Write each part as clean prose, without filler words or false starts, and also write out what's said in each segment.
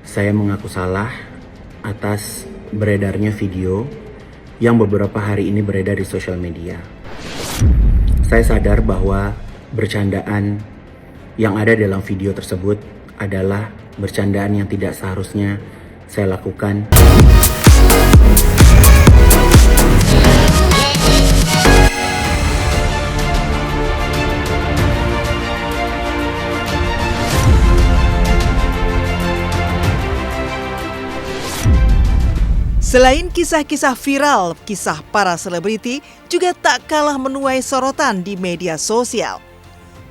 Saya mengaku salah atas beredarnya video yang beberapa hari ini beredar di sosial media. Saya sadar bahwa bercandaan yang ada dalam video tersebut adalah bercandaan yang tidak seharusnya saya lakukan. Selain kisah-kisah viral, kisah para selebriti juga tak kalah menuai sorotan di media sosial.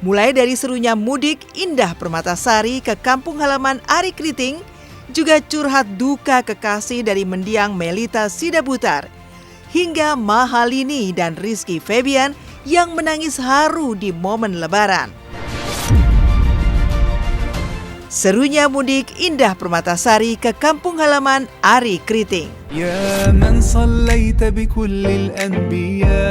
Mulai dari serunya mudik Indah Permatasari ke kampung halaman Arie Kriting, juga curhat duka kekasih dari mendiang Melita Sidabutar, hingga Mahalini dan Rizky Febian yang menangis haru di momen Lebaran. Serunya mudik Indah Permatasari ke kampung halaman Arie Kriting. Ya man sallaita bi kullil anbiya.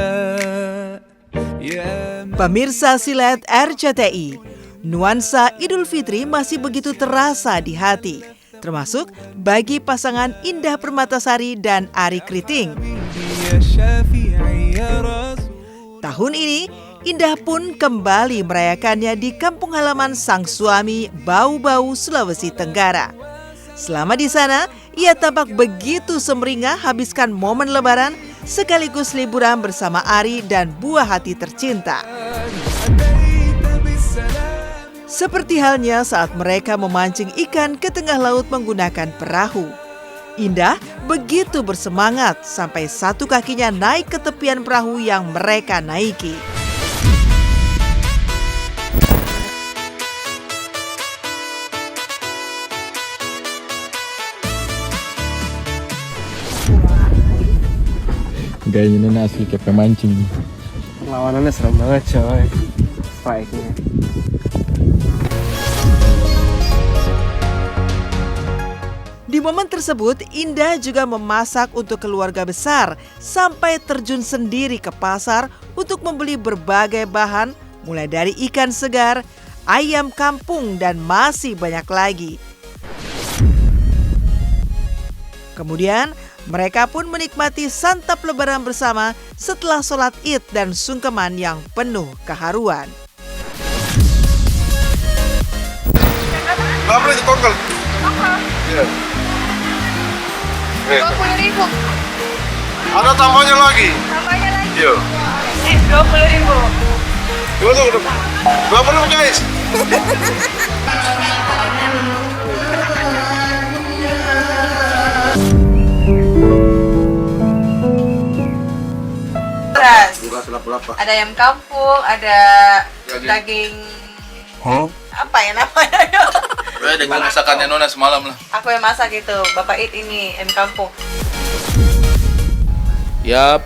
Pemirsa Silet RCTI, nuansa Idul Fitri masih begitu terasa di hati, termasuk bagi pasangan Indah Permatasari dan Arie Kriting. Tahun ini, Indah pun kembali merayakannya di kampung halaman sang suami Bau-Bau, Sulawesi Tenggara. Selama di sana, ia tampak begitu semeringah habiskan momen Lebaran sekaligus liburan bersama Arie dan buah hati tercinta. Seperti halnya saat mereka memancing ikan ke tengah laut menggunakan perahu. Indah begitu bersemangat sampai satu kakinya naik ke tepian perahu yang mereka naiki. Gayanya Nona asli kayak pemancing. Lawanannya serem banget coy, strike-nya. Di momen tersebut, Indah juga memasak untuk keluarga besar sampai terjun sendiri ke pasar untuk membeli berbagai bahan, mulai dari ikan segar, ayam kampung, dan masih banyak lagi. Kemudian, mereka pun menikmati santap Lebaran bersama setelah sholat Id dan sungkeman yang penuh keharuan. Berapa itu tongkol? Iya. 20.000. Ada tambahnya lagi? Tambahnya lagi? Iya. 20.000. Tunggu. 20 guys. Ada ayam kampung, ada daging. Apa ya namanya? Dengan masakannya Nona semalam lah. Aku yang masak itu, Bapak It ini ayam kampung. Ya,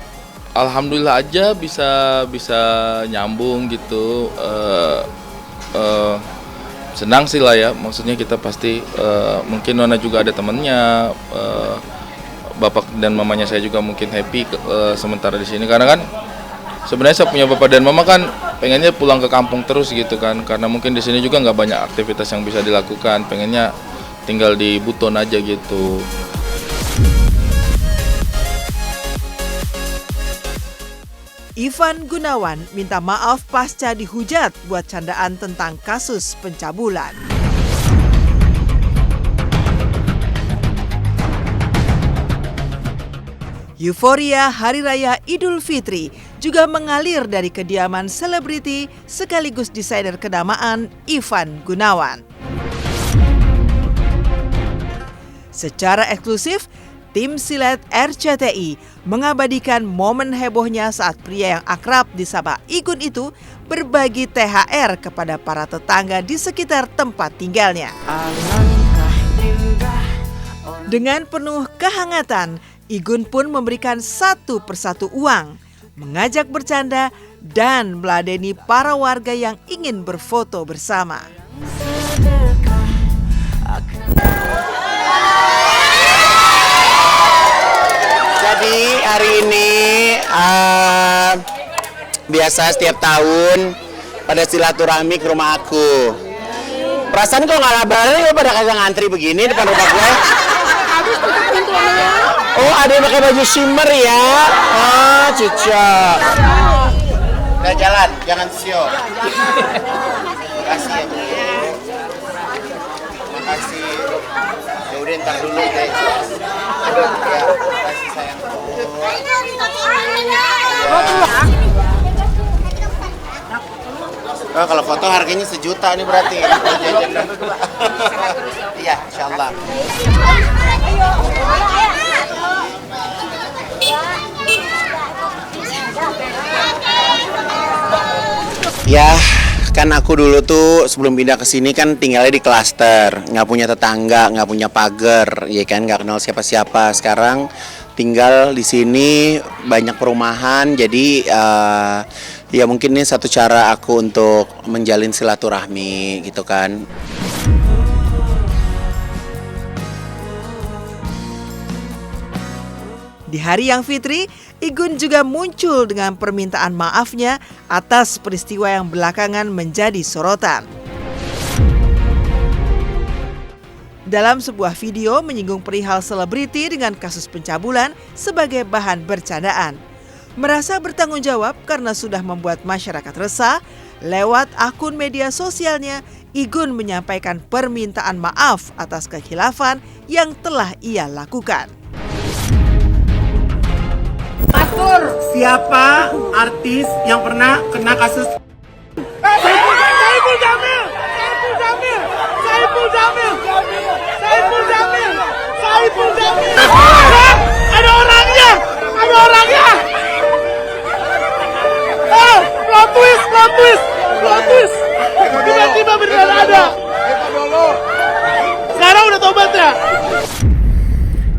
alhamdulillah aja bisa nyambung gitu. Senang sih lah ya. Maksudnya kita pasti mungkin Nona juga ada temennya. Bapak dan mamanya saya juga mungkin happy sementara di sini karena kan sebenarnya saya punya bapak dan mama kan pengennya pulang ke kampung terus gitu kan, karena mungkin di sini juga nggak banyak aktivitas yang bisa dilakukan, pengennya tinggal di Buton aja gitu. Ivan Gunawan minta maaf pasca dihujat buat candaan tentang kasus pencabulan. Euforia Hari Raya Idul Fitri juga mengalir dari kediaman selebriti sekaligus desainer kenamaan Ivan Gunawan. Secara eksklusif, tim Silet RCTI mengabadikan momen hebohnya saat pria yang akrab disapa Igun itu berbagi THR kepada para tetangga di sekitar tempat tinggalnya. Dengan penuh kehangatan, Igun pun memberikan satu persatu uang, mengajak bercanda, dan meladeni para warga yang ingin berfoto bersama. Jadi hari ini biasa setiap tahun pada silaturahmi ke rumah aku. Perasaan kok nggak lebaran gue pada kagak ngantri begini depan rumah gue. Oh, ada yang pakai baju shimmer ya? Ah, Cica. Udah jalan, jangan sio. Makasih ya, Bu. Makasih. Ya udah ntar dulu deh. Aduh, ya. Makasih sayang. Oh, kalau foto harganya 1 juta nih berarti. Iya, insyaallah. Ya, kan aku dulu tuh sebelum pindah ke sini kan tinggalnya di klaster, nggak punya tetangga, nggak punya pagar, ya kan, nggak kenal siapa-siapa. Sekarang tinggal di sini banyak perumahan, jadi ya mungkin ini satu cara aku untuk menjalin silaturahmi gitu kan. Di hari yang fitri, Igun juga muncul dengan permintaan maafnya atas peristiwa yang belakangan menjadi sorotan. Dalam sebuah video menyinggung perihal selebriti dengan kasus pencabulan sebagai bahan bercandaan. Merasa bertanggung jawab karena sudah membuat masyarakat resah, lewat akun media sosialnya, Igun menyampaikan permintaan maaf atas kekhilafan yang telah ia lakukan. Atur, siapa artis yang pernah kena kasus Saiful Jamil! Ada orangnya! Plot twist! Tiba-tiba beneran ada. Sekarang udah tobat ya?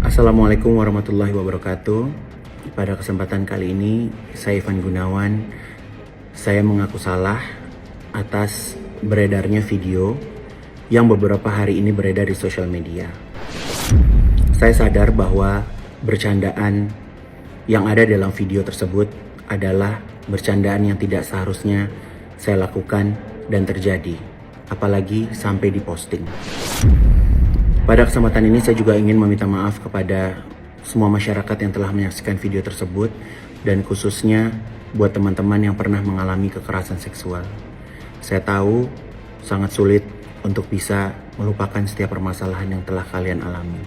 Assalamualaikum warahmatullahi wabarakatuh. Pada kesempatan kali ini, saya Ivan Gunawan. Saya mengaku salah atas beredarnya video yang beberapa hari ini beredar di sosial media. Saya sadar bahwa bercandaan yang ada dalam video tersebut adalah bercandaan yang tidak seharusnya saya lakukan dan terjadi, apalagi sampai diposting. Pada kesempatan ini saya juga ingin meminta maaf kepada semua masyarakat yang telah menyaksikan video tersebut, dan khususnya buat teman-teman yang pernah mengalami kekerasan seksual. Saya tahu sangat sulit untuk bisa melupakan setiap permasalahan yang telah kalian alami.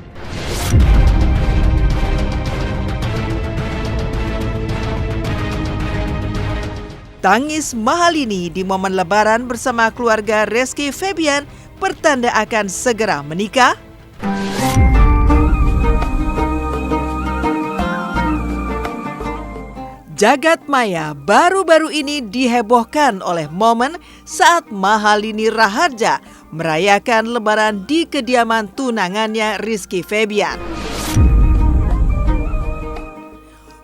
Tangis Mahalini di momen Lebaran bersama keluarga Rizky Febian pertanda akan segera menikah. Jagat maya baru-baru ini dihebohkan oleh momen saat Mahalini Raharja merayakan Lebaran di kediaman tunangannya Rizky Febian.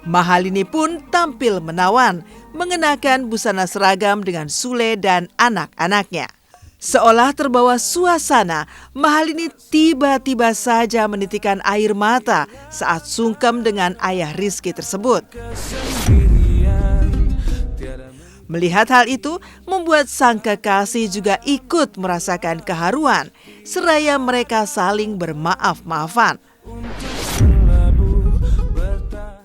Mahalini pun tampil menawan, mengenakan busana seragam dengan Sule dan anak-anaknya. Seolah terbawa suasana, Mahalini tiba-tiba saja menitikkan air mata saat sungkem dengan ayah Rizky tersebut. Melihat hal itu membuat sang kekasih juga ikut merasakan keharuan, seraya mereka saling bermaaf-maafan.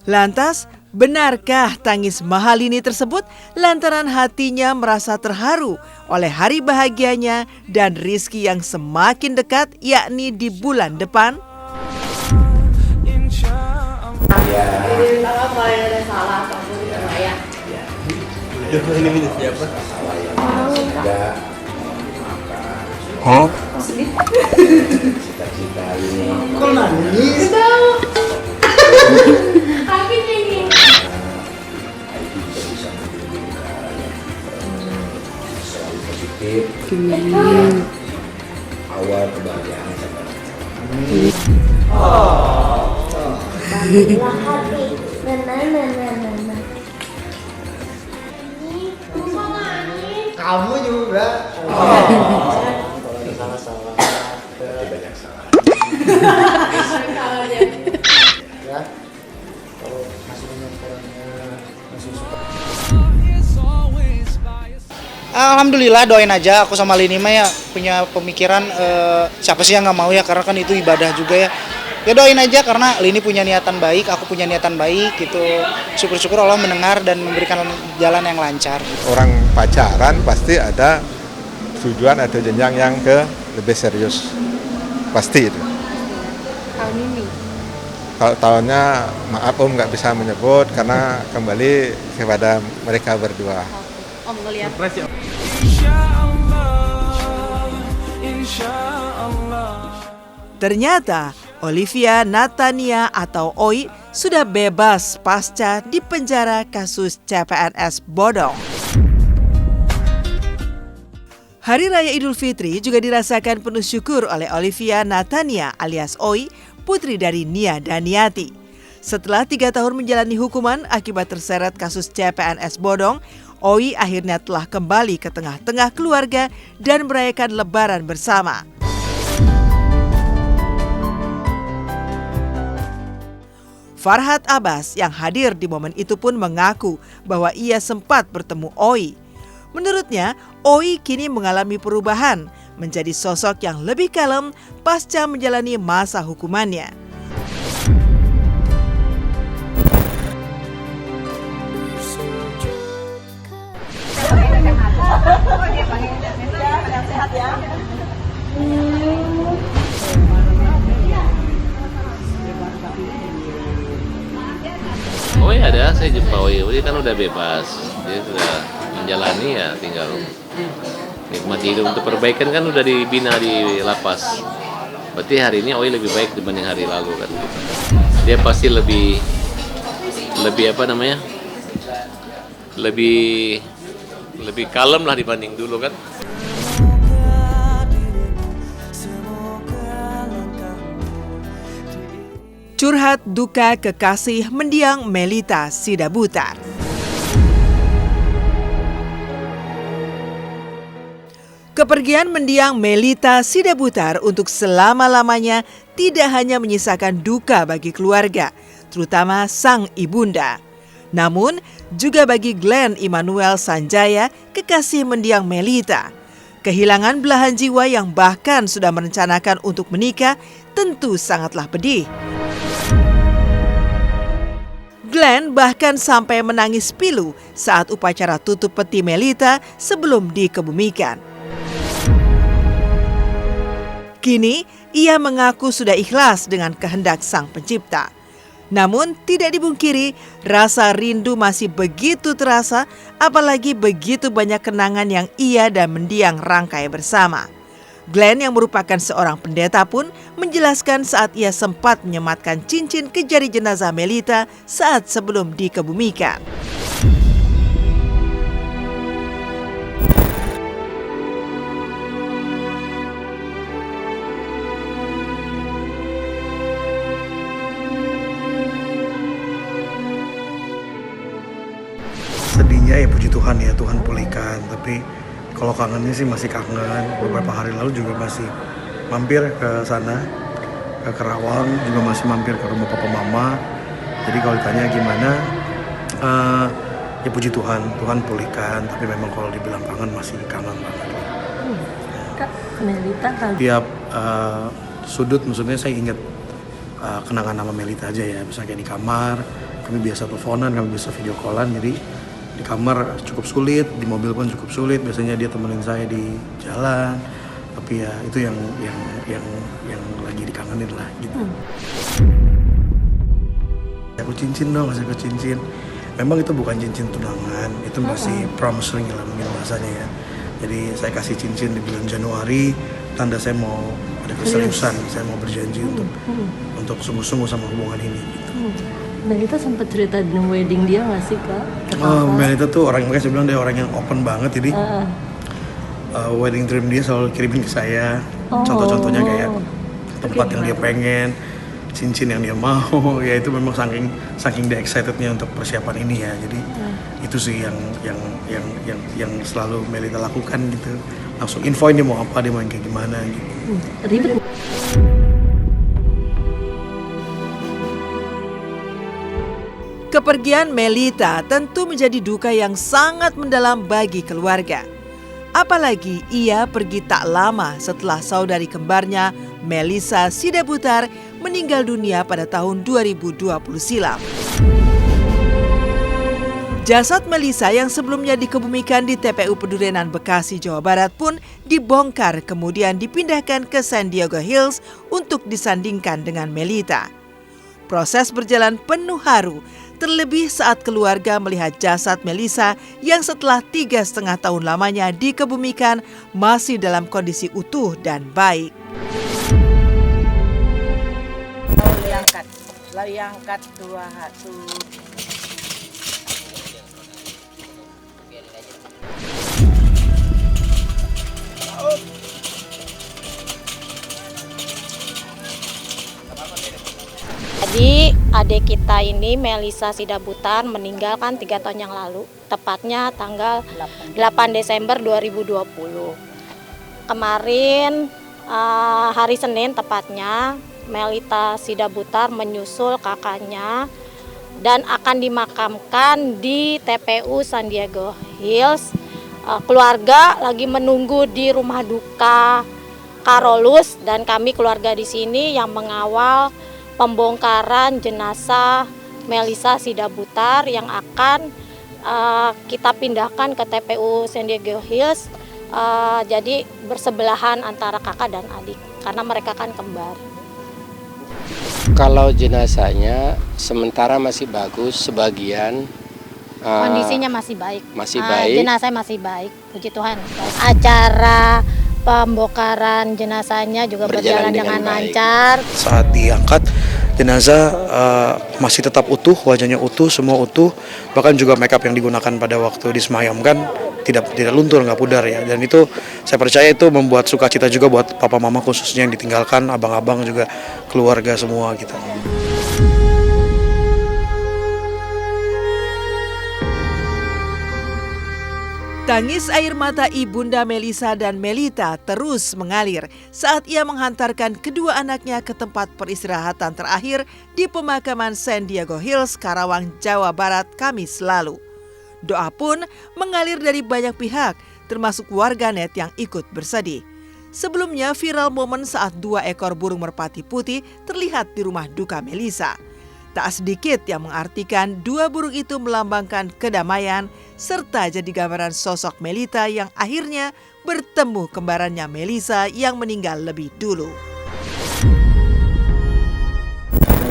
Lantas, benarkah tangis Mahalini tersebut lantaran hatinya merasa terharu oleh hari bahagianya dan Rizky yang semakin dekat, yakni di bulan depan? Cita-cita ini. Kok nangis? Selalu positif. Awal kebahagiaan sampai. Kamu juga. Salah-salah. Banyak salah. Ya. Kalau masih banyak orangnya masih suka. Alhamdulillah, doain aja. Aku sama Lini mah ya punya pemikiran siapa sih yang nggak mau ya, karena kan itu ibadah juga ya. Ya doain aja karena Lini punya niatan baik, aku punya niatan baik gitu. Syukur-syukur Allah mendengar dan memberikan jalan yang lancar. Orang pacaran pasti ada tujuan, ada jenjang yang lebih serius. Pasti itu. Tahun ini? Kalau tahunnya maaf Om nggak bisa menyebut karena kembali kepada mereka berdua. Om ngeliat. Ternyata Olivia Natania atau Oi sudah bebas pasca dipenjara kasus CPNS bodong. Hari Raya Idul Fitri juga dirasakan penuh syukur oleh Olivia Natania alias Oi, putri dari Nia Daniati. Setelah 3 tahun menjalani hukuman akibat terseret kasus CPNS bodong, Oi akhirnya telah kembali ke tengah-tengah keluarga dan merayakan Lebaran bersama. Farhad Abbas yang hadir di momen itu pun mengaku bahwa ia sempat bertemu Oi. Menurutnya, Oi kini mengalami perubahan menjadi sosok yang lebih kalem pasca menjalani masa hukumannya. Oh ya ada, saya jumpa Oi kan udah bebas, dia sudah menjalani ya tinggal nikmati hidup. Untuk perbaikan kan udah dibina di lapas. Berarti hari ini Oi lebih baik dibanding hari lalu kan. Dia pasti lebih apa namanya? Lebih kalem lah dibanding dulu kan. Curhat duka kekasih mendiang Melita Sidabutar. Kepergian mendiang Melita Sidabutar untuk selama-lamanya tidak hanya menyisakan duka bagi keluarga, terutama sang ibunda. Namun juga bagi Glenn Immanuel Sanjaya, kekasih mendiang Melita. Kehilangan belahan jiwa yang bahkan sudah merencanakan untuk menikah tentu sangatlah pedih. Glenn bahkan sampai menangis pilu saat upacara tutup peti Melita sebelum dikebumikan. Kini, ia mengaku sudah ikhlas dengan kehendak Sang Pencipta. Namun, tidak dibungkiri, rasa rindu masih begitu terasa, apalagi begitu banyak kenangan yang ia dan mendiang rangkai bersama. Glenn yang merupakan seorang pendeta pun menjelaskan saat ia sempat menyematkan cincin ke jari jenazah Melita saat sebelum dikebumikan. Sedihnya ya puji Tuhan ya, Tuhan pulihkan, tapi kalau kangennya sih masih kangen. Beberapa hari lalu juga masih mampir ke sana, ke Kerawang, juga masih mampir ke rumah papa mama. Jadi kalau ditanya gimana, ya puji Tuhan, Tuhan pulihkan. Tapi memang kalau dibilang kangen masih kangen banget. Kak, Melita kan? Tiap sudut maksudnya saya ingat kenangan nama Melita aja ya. Misalnya kayak di kamar, kami biasa teleponan, kami biasa video callan. Jadi di kamar cukup sulit, di mobil pun cukup sulit. Biasanya dia temenin saya di jalan, tapi ya itu yang lagi dikangenin lah gitu. Aku cincin dong, kasih ke cincin. Memang itu bukan cincin tunangan, itu masih promise ring lah mungkin bahasanya ya. Jadi saya kasih cincin di bulan Januari, tanda saya mau ada keseriusan, saya mau berjanji untuk sungguh-sungguh sama hubungan ini. Gitu. Melita sempat cerita di wedding dia nggak sih Kak? Melita tuh orang, makanya saya bilang dia orang yang open banget, jadi wedding dream dia selalu kirimin ke saya. Contoh-contohnya kayak tempat yang dia pengen, cincin yang dia mau, ya itu memang saking dia excitednya untuk persiapan ini ya. Jadi itu sih yang selalu Melita lakukan gitu. Langsung infoin dia mau apa, dia mau yang kayak gimana gitu. Ribet. Kepergian Melita tentu menjadi duka yang sangat mendalam bagi keluarga. Apalagi ia pergi tak lama setelah saudari kembarnya Melissa Sidabutar meninggal dunia pada tahun 2020 silam. Jasad Melissa yang sebelumnya dikebumikan di TPU Pedurenan, Bekasi, Jawa Barat pun dibongkar kemudian dipindahkan ke San Diego Hills untuk disandingkan dengan Melita. Proses berjalan penuh haru, terlebih saat keluarga melihat jasad Melissa yang setelah 3,5 tahun lamanya dikebumikan masih dalam kondisi utuh dan baik. Lalu angkat 2 hatu. Jadi adik kita ini Melissa Sidabutar meninggal kan 3 tahun yang lalu, tepatnya tanggal 8 Desember 2020. Kemarin hari Senin tepatnya Melita Sidabutar menyusul kakaknya dan akan dimakamkan di TPU San Diego Hills. Keluarga lagi menunggu di rumah duka Karolus dan kami keluarga di sini yang mengawal pembongkaran jenazah Melissa Sidabutar yang akan kita pindahkan ke TPU San Diego Hills. Jadi bersebelahan antara kakak dan adik karena mereka kan kembar. Kalau jenazahnya sementara masih bagus, sebagian kondisinya masih baik. Masih baik. Jenazah masih baik, puji Tuhan. Acara pembongkaran jenazahnya juga berjalan dengan lancar. Saat diangkat, jenazah masih tetap utuh, wajahnya utuh, semua utuh. Bahkan juga makeup yang digunakan pada waktu disemayamkan tidak luntur, nggak pudar ya. Dan itu saya percaya itu membuat sukacita juga buat papa mama khususnya yang ditinggalkan, abang-abang juga keluarga semua gitu. Tangis air mata ibunda Melissa dan Melita terus mengalir saat ia menghantarkan kedua anaknya ke tempat peristirahatan terakhir di pemakaman San Diego Hills, Karawang, Jawa Barat, Kamis lalu. Doa pun mengalir dari banyak pihak, termasuk warganet yang ikut bersedih. Sebelumnya viral momen saat 2 ekor burung merpati putih terlihat di rumah duka Melissa. Tak sedikit yang mengartikan 2 burung itu melambangkan kedamaian serta jadi gambaran sosok Melita yang akhirnya bertemu kembarannya Melissa yang meninggal lebih dulu.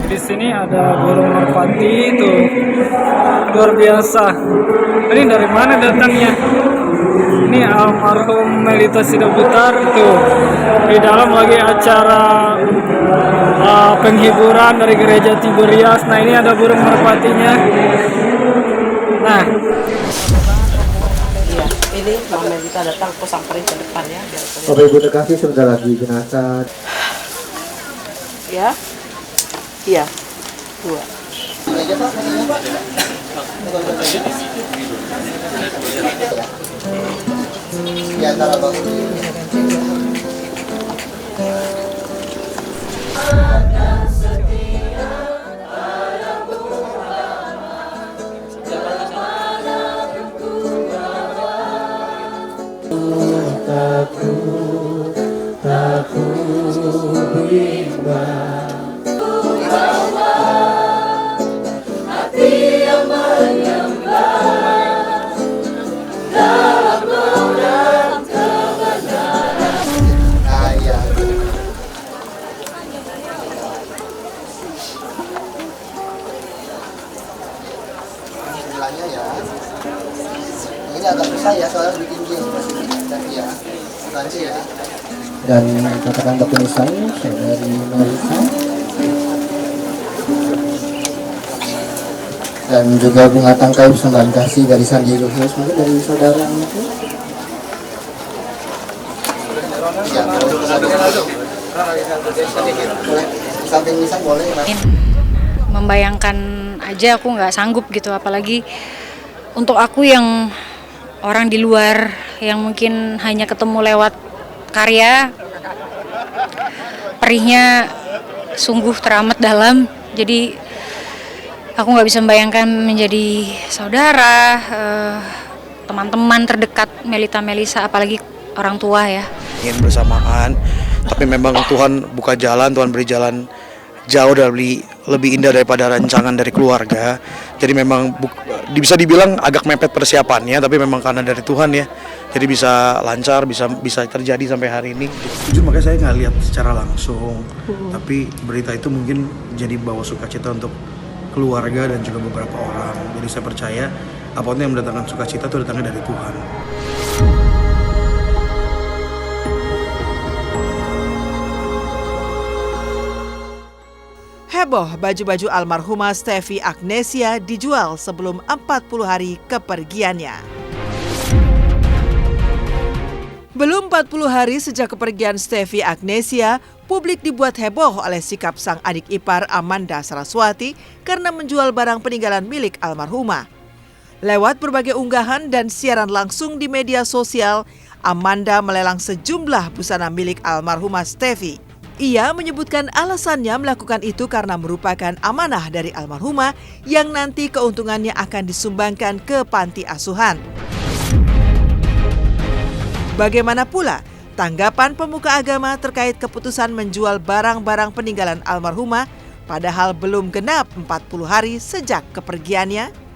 Di sini ada burung merpati itu luar biasa. Ini dari mana datangnya? Ini almarhum Melita Sidabutar itu di dalam lagi acara penghiburan dari gereja Tiberias. Nah ini ada burung merpatinya. Nah, Iya, ini Mama Melita datang, aku samperin ke depan ya. Bapak Ibu terkasih, sebentar lagi jenazah. Ya, iya, 2. Di antara Bapak dan katakan kepenuhan saudari Melissa dan juga bunga tangkai persembahan kasih dari San Diego Hills, mungkin dari saudara itu samping bisa boleh. Membayangkan aja aku nggak sanggup gitu, apalagi untuk aku yang orang di luar yang mungkin hanya ketemu lewat karya, perihnya sungguh teramat dalam. Jadi aku nggak bisa membayangkan menjadi saudara, teman-teman terdekat Melita Melisa, apalagi orang tua ya. Ingin bersamaan, tapi memang Tuhan buka jalan, Tuhan beri jalan jauh dan lebih indah daripada rancangan dari keluarga. Jadi memang bisa dibilang agak mepet persiapannya, tapi memang karena dari Tuhan ya. Jadi bisa lancar, bisa terjadi sampai hari ini. Jujur makanya saya nggak lihat secara langsung, tapi berita itu mungkin jadi bawa sukacita untuk keluarga dan juga beberapa orang. Jadi saya percaya apapun yang mendatangkan sukacita itu datangnya dari Tuhan. Heboh baju-baju almarhumah Stevi Agnesia dijual sebelum 40 hari kepergiannya. Belum 40 hari sejak kepergian Stevi Agnesia, publik dibuat heboh oleh sikap sang adik ipar Amanda Saraswati karena menjual barang peninggalan milik almarhumah. Lewat berbagai unggahan dan siaran langsung di media sosial, Amanda melelang sejumlah busana milik almarhumah Stevi. Ia menyebutkan alasannya melakukan itu karena merupakan amanah dari almarhumah yang nanti keuntungannya akan disumbangkan ke panti asuhan. Bagaimana pula tanggapan pemuka agama terkait keputusan menjual barang-barang peninggalan almarhumah padahal belum genap 40 hari sejak kepergiannya?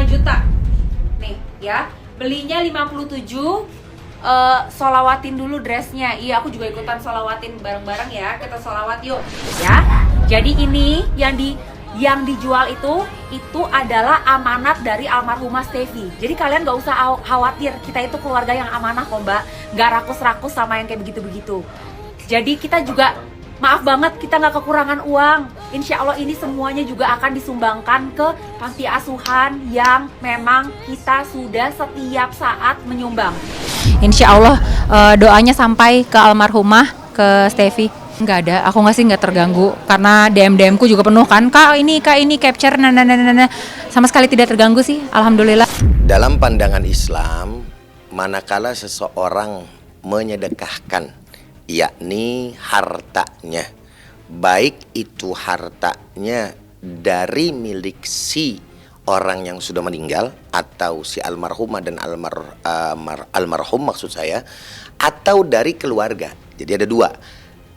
Juta nih ya, belinya 57, solawatin dulu dressnya. Iya, aku juga ikutan solawatin bareng-bareng ya, kita solawat yuk ya. Jadi ini yang dijual itu adalah amanat dari almarhumah Stevi. Jadi kalian gak usah khawatir, kita itu keluarga yang amanah kok mbak, gak rakus-rakus sama yang kayak begitu-begitu. Jadi kita juga maaf banget, kita nggak kekurangan uang. Insya Allah ini semuanya juga akan disumbangkan ke panti asuhan yang memang kita sudah setiap saat menyumbang. Insya Allah doanya sampai ke almarhumah, ke Stevi. Nggak ada, aku nggak terganggu karena DM-ku juga penuh kan, kak ini capture, sama sekali tidak terganggu sih, alhamdulillah. Dalam pandangan Islam, manakala seseorang menyedekahkan, yakni hartanya, baik itu hartanya dari milik si orang yang sudah meninggal atau si almarhumah dan almarhum maksud saya, atau dari keluarga. Jadi ada dua,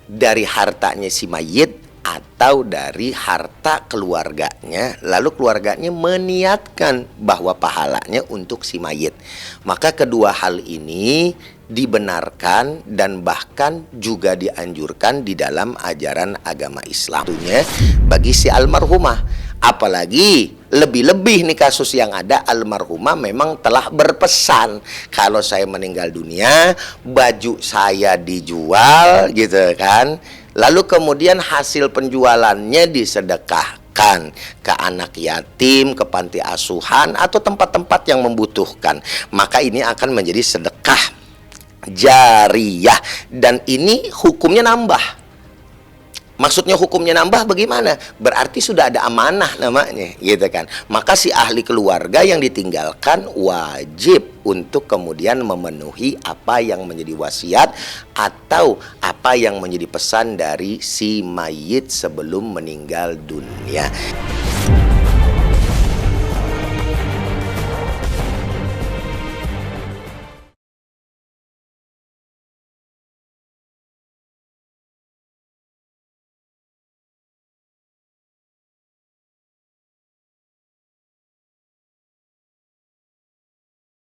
dari hartanya si mayit atau dari harta keluarganya, lalu keluarganya meniatkan bahwa pahalanya untuk si mayit. Maka kedua hal ini dibenarkan dan bahkan juga dianjurkan di dalam ajaran agama Islam. Tentunya bagi si almarhumah, apalagi lebih-lebih nih kasus yang ada, almarhumah memang telah berpesan, kalau saya meninggal dunia, baju saya dijual gitu kan. Lalu kemudian hasil penjualannya disedekahkan ke anak yatim, ke panti asuhan, atau tempat-tempat yang membutuhkan. Maka ini akan menjadi sedekah jariyah. Dan ini hukumnya nambah. Maksudnya hukumnya nambah bagaimana? Berarti sudah ada amanah namanya, gitu kan. Maka si ahli keluarga yang ditinggalkan wajib untuk kemudian memenuhi apa yang menjadi wasiat atau apa yang menjadi pesan dari si mayit sebelum meninggal dunia.